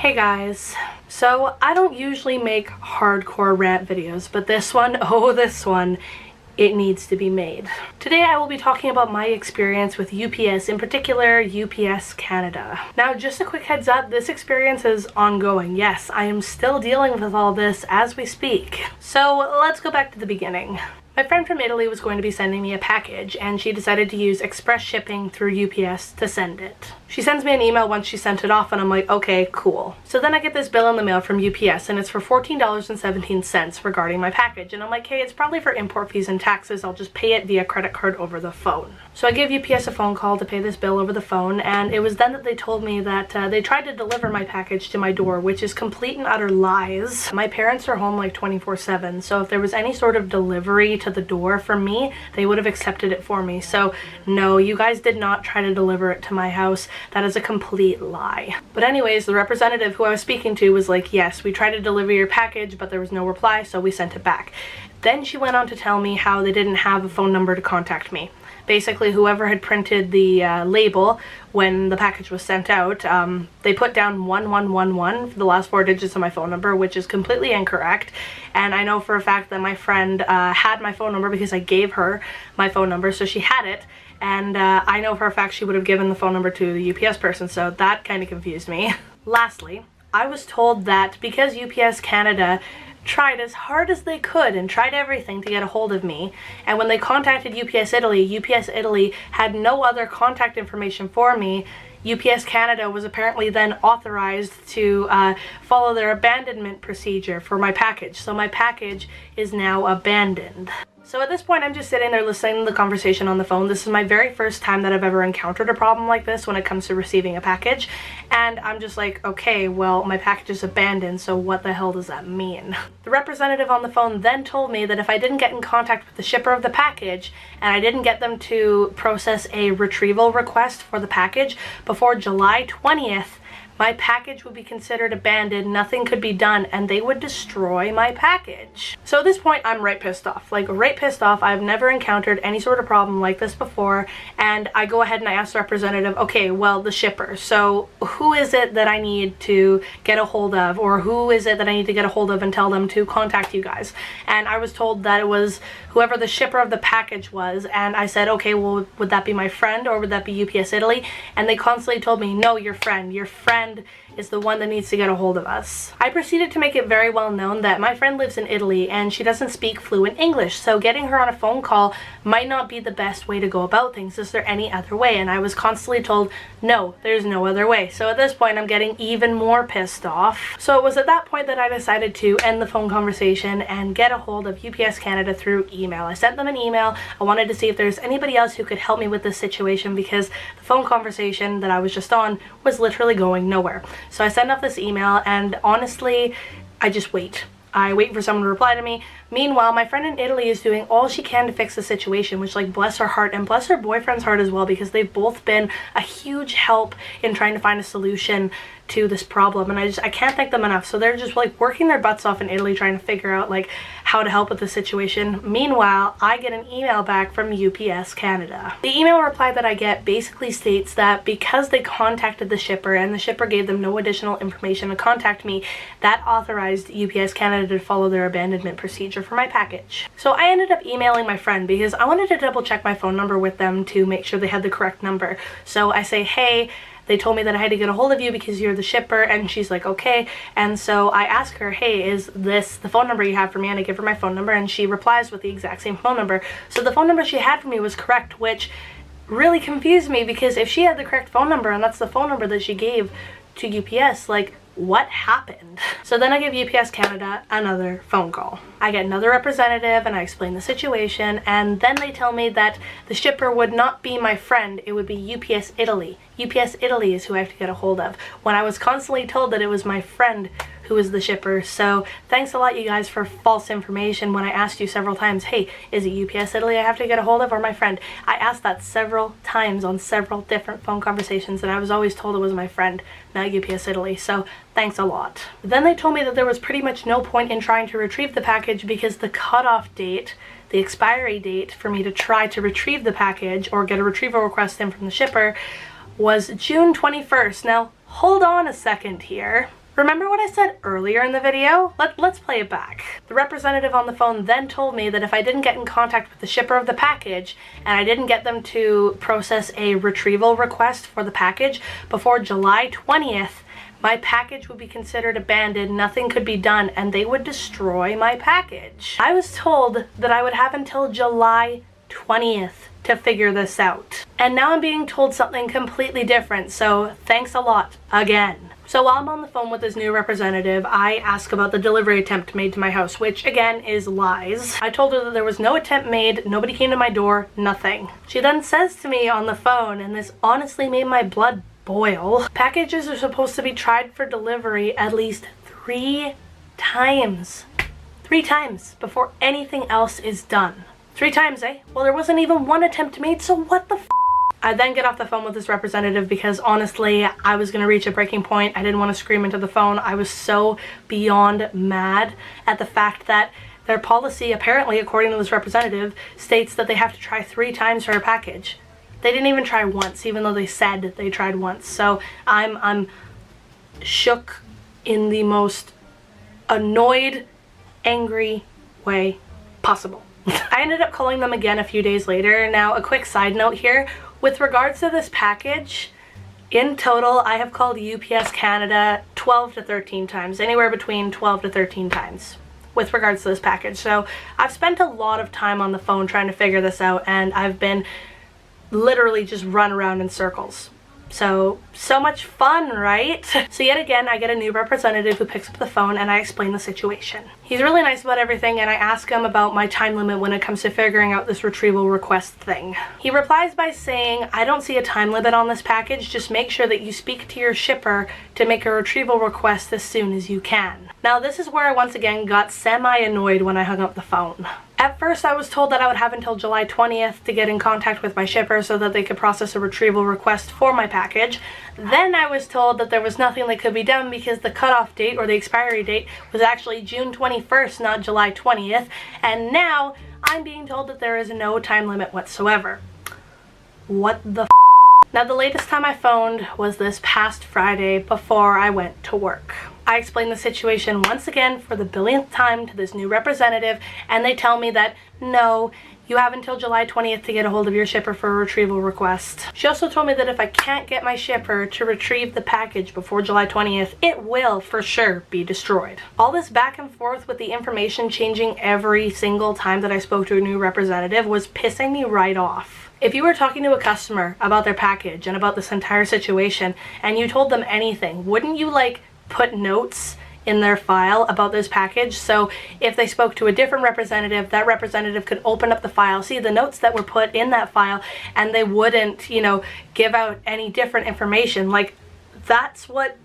Hey guys, so I don't usually make hardcore rant videos, but this one, oh this one, it needs to be made. Today I will be talking about my experience with UPS, in particular UPS Canada. Now just a quick heads up, this experience is ongoing. Yes, I am still dealing with all this as we speak. So let's go back to the beginning. My friend from Italy was going to be sending me a package and she decided to use express shipping through UPS to send it. She sends me an email once she sent it off and I'm like, okay, cool. So then I get this bill in the mail from UPS and it's for $14.17 regarding my package. And I'm like, hey, it's probably for import fees and taxes. I'll just pay it via credit card over the phone. So I give UPS a phone call to pay this bill over the phone, and it was then that they told me that they tried to deliver my package to my door, which is complete and utter lies. My parents are home like 24/7, so if there was any sort of delivery to the door from me, they would have accepted it for me. So no, you guys did not try to deliver it to my house. That is a complete lie. But anyways, the representative who I was speaking to was like, yes, we tried to deliver your package, but there was no reply, so we sent it back. Then she went on to tell me how they didn't have a phone number to contact me. Basically, whoever had printed the label when the package was sent out, they put down 1111 for the last 4 digits of my phone number, which is completely incorrect. And I know for a fact that my friend had my phone number because I gave her my phone number, so she had it. And I know for a fact she would have given the phone number to the UPS person, so that kind of confused me. Lastly, I was told that because UPS Canada tried as hard as they could and tried everything to get a hold of me, and when they contacted UPS Italy had no other contact information for me. UPS Canada was apparently then authorized to follow their abandonment procedure for my package. So my package is now abandoned. So at this point, I'm just sitting there listening to the conversation on the phone. This is my very first time that I've ever encountered a problem like this when it comes to receiving a package. And I'm just like, okay, well, my package is abandoned, so what the hell does that mean? The representative on the phone then told me that if I didn't get in contact with the shipper of the package and I didn't get them to process a retrieval request for the package before July 20th, my package would be considered abandoned, nothing could be done, and they would destroy my package. So at this point, I'm right pissed off. Like, right pissed off. I've never encountered any sort of problem like this before, and I go ahead and I ask the representative, okay, well, the shipper. So who is it that I need to get a hold of, or who is it that I need to get a hold of and tell them to contact you guys? And I was told that it was whoever the shipper of the package was, and I said, okay, well, would that be my friend, or would that be UPS Italy? And they constantly told me, no, your friend is the one that needs to get a hold of us. I proceeded to make it very well known that my friend lives in Italy and she doesn't speak fluent English, so getting her on a phone call might not be the best way to go about things. Is there any other way? And I was constantly told, no, there's no other way. So at this point, I'm getting even more pissed off. So it was at that point that I decided to end the phone conversation and get a hold of UPS Canada through email. I sent them an email. I wanted to see if there's anybody else who could help me with this situation because the phone conversation that I was just on was literally going nowhere. So I send off this email and honestly, I just wait. I wait for someone to reply to me. Meanwhile, my friend in Italy is doing all she can to fix the situation, which, like, bless her heart and bless her boyfriend's heart as well, because they've both been a huge help in trying to find a solution to this problem, and I can't thank them enough. So they're just like working their butts off in Italy trying to figure out like how to help with the situation. Meanwhile, I get an email back from UPS Canada. The email reply that I get basically states that because they contacted the shipper and the shipper gave them no additional information to contact me, that authorized UPS Canada to follow their abandonment procedure for my package. So I ended up emailing my friend because I wanted to double check my phone number with them to make sure they had the correct number. So I say, hey, they told me that I had to get a hold of you because you're the shipper, and she's like, okay. And so I ask her, hey, is this the phone number you have for me? And I give her my phone number and she replies with the exact same phone number. So the phone number she had for me was correct, which really confused me because if she had the correct phone number and that's the phone number that she gave to UPS, like, what happened? So then I give UPS Canada another phone call. I get another representative and I explain the situation, and then they tell me that the shipper would not be my friend, it would be UPS Italy. UPS Italy is who I have to get a hold of, when I was constantly told that it was my friend who is the shipper. So thanks a lot, you guys, for false information when I asked you several times, hey, is it UPS Italy I have to get a hold of or my friend? I asked that several times on several different phone conversations and I was always told it was my friend, not UPS Italy. So thanks a lot. Then they told me that there was pretty much no point in trying to retrieve the package because the cutoff date, the expiry date for me to try to retrieve the package or get a retrieval request in from the shipper was June 21st. Now, hold on a second here. Remember what I said earlier in the video? Let's play it back. The representative on the phone then told me that if I didn't get in contact with the shipper of the package and I didn't get them to process a retrieval request for the package before July 20th, my package would be considered abandoned, nothing could be done, and they would destroy my package. I was told that I would have until July 20th to figure this out. And now I'm being told something completely different, so thanks a lot again. So while I'm on the phone with this new representative, I ask about the delivery attempt made to my house, which again is lies. I told her that there was no attempt made, nobody came to my door, nothing. She then says to me on the phone, and this honestly made my blood boil, packages are supposed to be tried for delivery at least 3 times. 3 times before anything else is done. 3 times, eh? Well, there wasn't even one attempt made, so what the f? I then get off the phone with this representative because honestly, I was gonna reach a breaking point. I didn't want to scream into the phone. I was so beyond mad at the fact that their policy, apparently according to this representative, states that they have to try 3 times for a package. They didn't even try once, even though they said they tried once. So I'm shook in the most annoyed, angry way possible. I ended up calling them again a few days later. Now, a quick side note here. With regards to this package, in total, I have called UPS Canada 12 to 13 times, anywhere between 12 to 13 times with regards to this package. So I've spent a lot of time on the phone trying to figure this out, and I've been literally just run around in circles. So much fun, right? So yet again, I get a new representative who picks up the phone and I explain the situation. He's really nice about everything, and I ask him about my time limit when it comes to figuring out this retrieval request thing. He replies by saying, I don't see a time limit on this package, just make sure that you speak to your shipper to make a retrieval request as soon as you can. Now this is where I once again got semi-annoyed when I hung up the phone. At first I was told that I would have until July 20th to get in contact with my shipper so that they could process a retrieval request for my package. Then I was told that there was nothing that could be done because the cutoff date or the expiry date was actually June 21st, not July 20th. And now I'm being told that there is no time limit whatsoever. What the f? Now the latest time I phoned was this past Friday before I went to work. I explained the situation once again for the billionth time to this new representative, and they tell me that no, you have until July 20th to get a hold of your shipper for a retrieval request. She also told me that if I can't get my shipper to retrieve the package before July 20th, it will for sure be destroyed. All this back and forth with the information changing every single time that I spoke to a new representative was pissing me right off. If you were talking to a customer about their package and about this entire situation and you told them anything, wouldn't you put notes in their file about this package, so if they spoke to a different representative, that representative could open up the file, see the notes that were put in that file, and they wouldn't, give out any different information. That's what...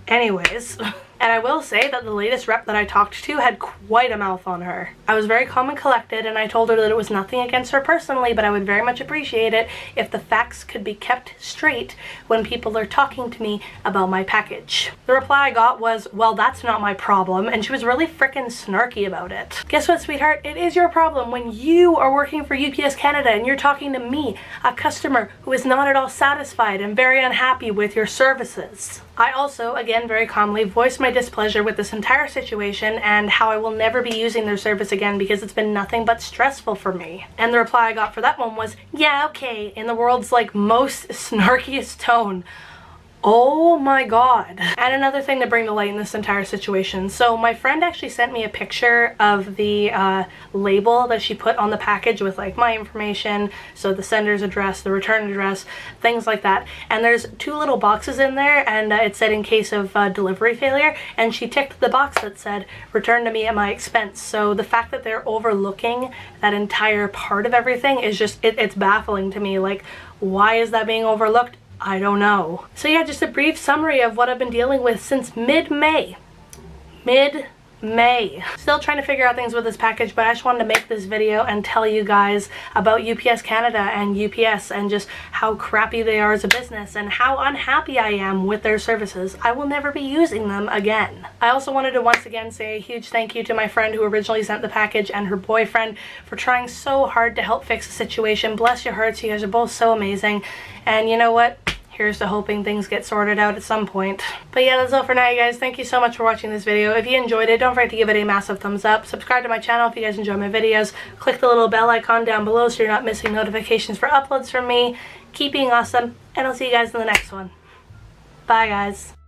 Anyways. And I will say that the latest rep that I talked to had quite a mouth on her. I was very calm and collected, and I told her that it was nothing against her personally, but I would very much appreciate it if the facts could be kept straight when people are talking to me about my package. The reply I got was, well, that's not my problem, and she was really frickin' snarky about it. Guess what, sweetheart? It is your problem when you are working for UPS Canada and you're talking to me, a customer who is not at all satisfied and very unhappy with your services. I also, again, very calmly voiced my displeasure with this entire situation and how I will never be using their service again because it's been nothing but stressful for me. And the reply I got for that one was, yeah, okay, in the world's most snarkiest tone. Oh my god. And another thing to bring to light in this entire situation. So my friend actually sent me a picture of the label that she put on the package with my information, so the sender's address, the return address, things like that. And there's 2 little boxes in there, and it said in case of delivery failure, and she ticked the box that said return to me at my expense. So the fact that they're overlooking that entire part of everything is just, it's baffling to me. Why is that being overlooked? I don't know. So yeah, just a brief summary of what I've been dealing with since mid-May. Still trying to figure out things with this package, but I just wanted to make this video and tell you guys about UPS Canada and UPS and just how crappy they are as a business and how unhappy I am with their services. I will never be using them again. I also wanted to once again say a huge thank you to my friend who originally sent the package and her boyfriend for trying so hard to help fix the situation. Bless your hearts, you guys are both so amazing. And you know what? Here's to hoping things get sorted out at some point. But yeah, that's all for now, you guys. Thank you so much for watching this video. If you enjoyed it, don't forget to give it a massive thumbs up. Subscribe to my channel if you guys enjoy my videos. Click the little bell icon down below so you're not missing notifications for uploads from me. Keep being awesome, and I'll see you guys in the next one. Bye, guys.